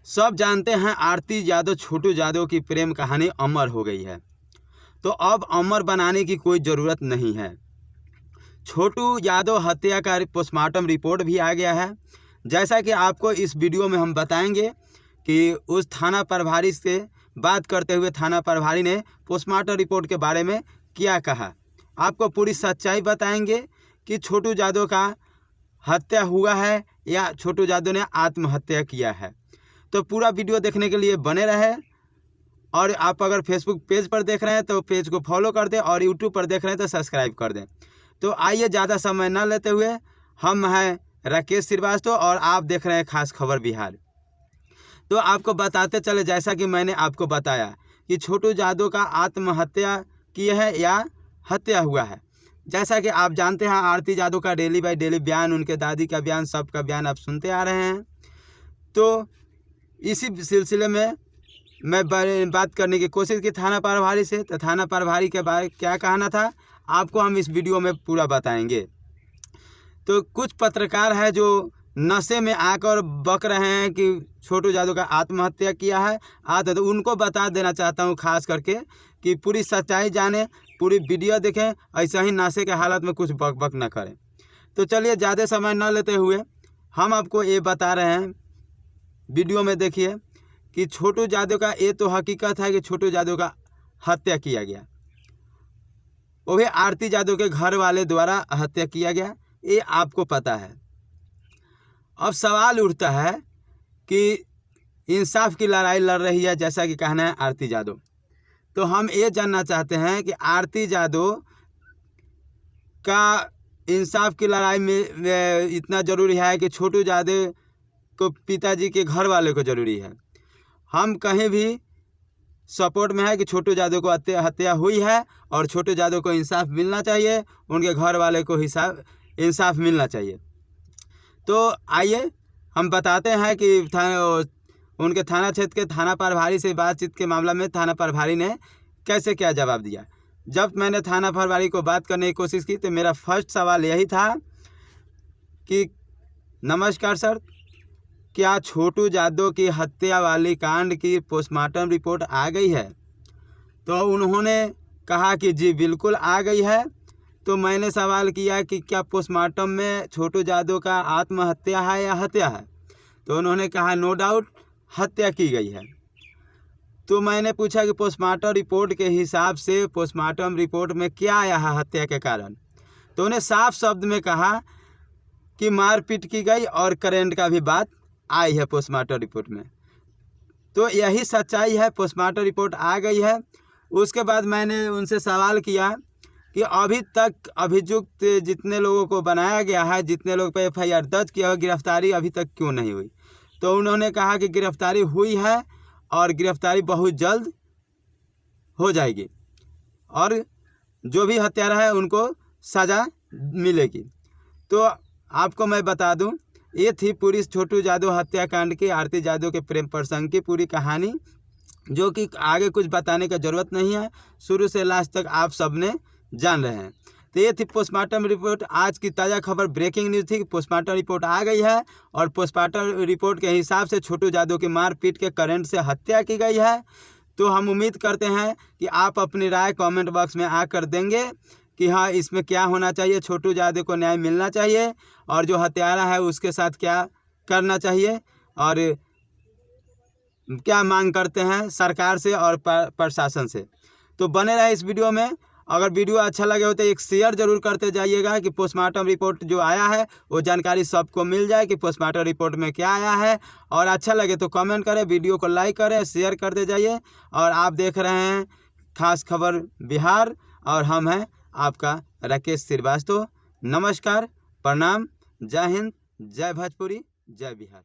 सब जानते हैं आरती यादव छोटू यादव की प्रेम कहानी अमर हो गई है, तो अब अमर बनाने की कोई ज़रूरत नहीं है। छोटू यादव हत्या का पोस्टमार्टम रिपोर्ट भी आ गया है। जैसा कि आपको इस वीडियो में हम बताएंगे कि उस थाना प्रभारी से बात करते हुए थाना प्रभारी ने पोस्टमार्टम रिपोर्ट के बारे में क्या कहा। आपको पूरी सच्चाई बताएंगे कि छोटू यादव का हत्या हुआ है या छोटू यादव ने आत्महत्या किया है। तो पूरा वीडियो देखने के लिए बने रहे। और आप अगर फेसबुक पेज पर देख रहे हैं तो पेज को फॉलो कर दें और यूट्यूब पर देख रहे हैं तो सब्सक्राइब कर दें। तो आइए ज़्यादा समय न लेते हुए, हम हैं राकेश श्रीवास्तव और आप देख रहे हैं खास खबर बिहार। तो आपको बताते चले, जैसा कि मैंने आपको बताया कि छोटू यादव का आत्महत्या की है या हत्या हुआ है। जैसा कि आप जानते हैं आरती यादव का डेली बाय डेली बयान, उनके दादी का बयान, सबका बयान आप सुनते आ रहे हैं। तो इसी सिलसिले में मैं बात करने की कोशिश की थाना प्रभारी से। तो थाना प्रभारी के बारे क्या कहना था आपको हम इस वीडियो में पूरा बताएंगे। तो कुछ पत्रकार हैं जो नशे में आकर बक रहे हैं कि छोटू यादव का आत्महत्या किया है, तो उनको बता देना चाहता हूं खास करके कि पूरी सच्चाई जाने, पूरी वीडियो देखें, ऐसा ही नशे के हालत में कुछ बक बक न करें। तो चलिए ज़्यादा समय न लेते हुए हम आपको ये बता रहे हैं, वीडियो में देखिए कि छोटू यादव का ये तो हकीकत है कि छोटू यादव का हत्या किया गया, वो भी आरती यादव के घर वाले द्वारा हत्या किया गया, ये आपको पता है। अब सवाल उठता है कि इंसाफ की लड़ाई लड़ रही है, जैसा कि कहना है आरती यादव। तो हम ये जानना चाहते हैं कि आरती यादव का इंसाफ की लड़ाई में इतना ज़रूरी है कि छोटू यादव को पिताजी के घर वाले को ज़रूरी है। हम कहीं भी सपोर्ट में है कि छोटू यादव को हत्या हुई है और छोटू यादव को इंसाफ मिलना चाहिए, उनके घर वाले को इंसाफ मिलना चाहिए। तो आइए हम बताते हैं कि उनके थाना क्षेत्र के थाना प्रभारी से बातचीत के मामला में थाना प्रभारी ने कैसे क्या जवाब दिया। जब मैंने थाना प्रभारी को बात करने की कोशिश की तो मेरा फर्स्ट सवाल यही था कि नमस्कार सर, क्या छोटू यादव की हत्या वाली कांड की पोस्टमार्टम रिपोर्ट आ गई है? तो उन्होंने कहा कि जी बिल्कुल आ गई है। तो मैंने सवाल किया कि क्या पोस्टमार्टम में छोटू यादव का आत्महत्या है या हत्या है? तो उन्होंने कहा नो डाउट हत्या की गई है। तो मैंने पूछा कि पोस्टमार्टम रिपोर्ट के हिसाब से पोस्टमार्टम रिपोर्ट में क्या आया है हत्या के कारण? तो उन्हें साफ शब्द में कहा कि मारपीट की गई और करंट का भी बात आई है पोस्टमार्टम रिपोर्ट में। तो यही सच्चाई है, पोस्टमार्टम रिपोर्ट आ गई है। उसके बाद मैंने उनसे सवाल किया कि अभी तक अभियुक्त जितने लोगों को बनाया गया है, जितने लोग पे FIR दर्ज किया है, गिरफ्तारी अभी तक क्यों नहीं हुई? तो उन्होंने कहा कि गिरफ्तारी हुई है और गिरफ्तारी बहुत जल्द हो जाएगी और जो भी हत्यारा है उनको सज़ा मिलेगी। तो आपको मैं बता दूं, ये थी पूरी छोटू यादव हत्याकांड की, आरती यादव के प्रेम प्रसंग की पूरी कहानी, जो कि आगे कुछ बताने की ज़रूरत नहीं है, शुरू से लास्ट तक आप सब ने जान रहे हैं। तो ये थी पोस्टमार्टम रिपोर्ट। आज की ताज़ा खबर, ब्रेकिंग न्यूज़ थी कि पोस्टमार्टम रिपोर्ट आ गई है और पोस्टमार्टम रिपोर्ट के हिसाब से छोटू यादव की मारपीट के करंट से हत्या की गई है। तो हम उम्मीद करते हैं कि आप अपनी राय कमेंट बॉक्स में आकर देंगे कि हाँ इसमें क्या होना चाहिए, छोटू यादव को न्याय मिलना चाहिए और जो हत्यारा है उसके साथ क्या करना चाहिए और क्या मांग करते हैं सरकार से और प्रशासन से। तो बने रहे इस वीडियो में। अगर वीडियो अच्छा लगे हो तो एक शेयर जरूर करते जाइएगा कि पोस्टमार्टम रिपोर्ट जो आया है वो जानकारी सबको मिल जाए कि पोस्टमार्टम रिपोर्ट में क्या आया है। और अच्छा लगे तो कमेंट करें, वीडियो को लाइक करें, शेयर करते जाइए। और आप देख रहे हैं खास खबर बिहार और हम हैं आपका राकेश श्रीवास्तव। नमस्कार, प्रणाम, जय हिंद, जय भोजपुरी, जय बिहार।